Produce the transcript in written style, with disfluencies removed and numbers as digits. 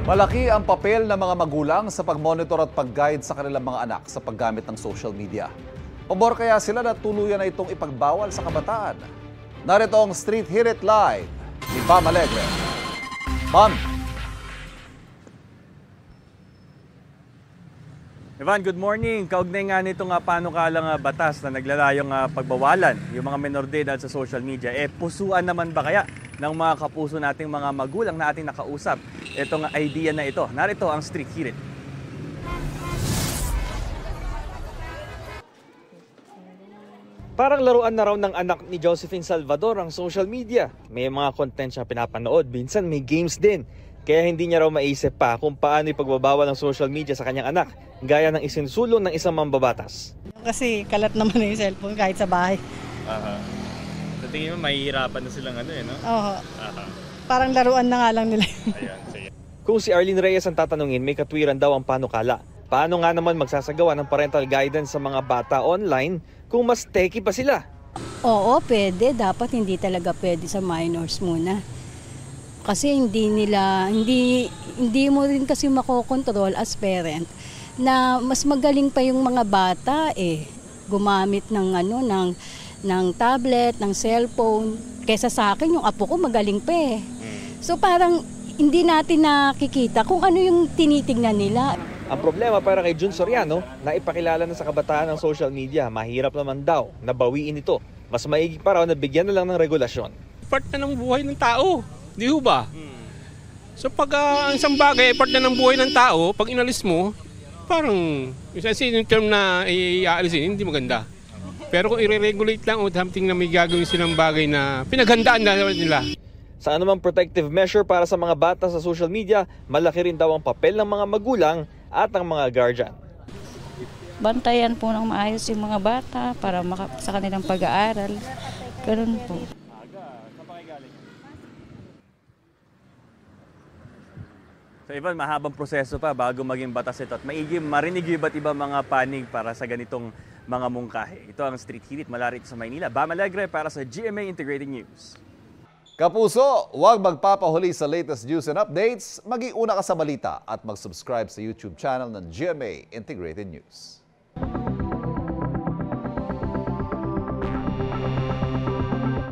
Malaki ang papel ng mga magulang sa pag-monitor at pag-guide sa kanilang mga anak sa paggamit ng social media. Pabor kaya sila na tuluyan na itong ipagbawal sa kabataan? Narito ang Street Hirit Live ni Pam Alegre. Pam! Ivan, good morning. Kaugnay nga nito panukalang batas na naglalayong pagbawalan yung mga menor de edad sa social media. Pusuan naman ba kaya ng mga kapuso nating mga magulang na ating nakausap itong idea na ito? Narito ang Street Hirit. Parang laruan na raw ng anak ni Josephine Salvador ang social media. May mga content siya pinapanood, minsan may games din. Kaya hindi niya raw maisip pa kung paano ipagbabawal ng social media sa kanyang anak, gaya ng isinsulong ng isang mambabatas. Kasi kalat naman na yung cellphone kahit sa bahay. Sa tingin mo, mahihirapan na silang no? Oo. Parang laruan na nga lang nila. Ayan, sige. Kung si Arlene Reyes ang tatanungin, may katwiran daw ang panukala. Paano nga naman magsasagawa ng parental guidance sa mga bata online kung mas techy pa sila? Oo, pwede. Dapat hindi talaga pwede sa minors muna. Kasi hindi mo rin kasi makokontrol as parent na mas magaling pa yung mga bata gumamit ng tablet, ng cellphone. Kesa sa akin, yung apo ko magaling pa So parang hindi natin nakikita kung ano yung tinitingnan nila. Ang problema para kay Jun Soriano, na ipakilala na sa kabataan ng social media, mahirap naman daw na bawiin ito. Mas maigi pa raw na bigyan na lang ng regulasyon. Part na ng buhay ng tao, di ho ba? So pag ang isang bagay, part na ng buhay ng tao, pag inalis mo, parang yung term na iaalisin, hindi maganda. Pero kung i-regulate lang o something na may gagawin silang bagay na pinaghandaan na nila. Sa anumang protective measure para sa mga bata sa social media, malaki rin daw ang papel ng mga magulang at ang mga guardian. Bantayan po ng maayos yung mga bata para sa kanilang pag-aaral. Ganun po. So Ivan, mahabang proseso pa bago maging batas ito at maigi marinig yung iba't ibang mga panig para sa ganitong mga mungkahi. Ito ang Street Hirit mula rito sa Maynila. Bam Alegre para sa GMA Integrated News. Kapuso, huwag magpapahuli sa latest news and updates. Maging una ka sa balita at mag-subscribe sa YouTube channel ng GMA Integrated News.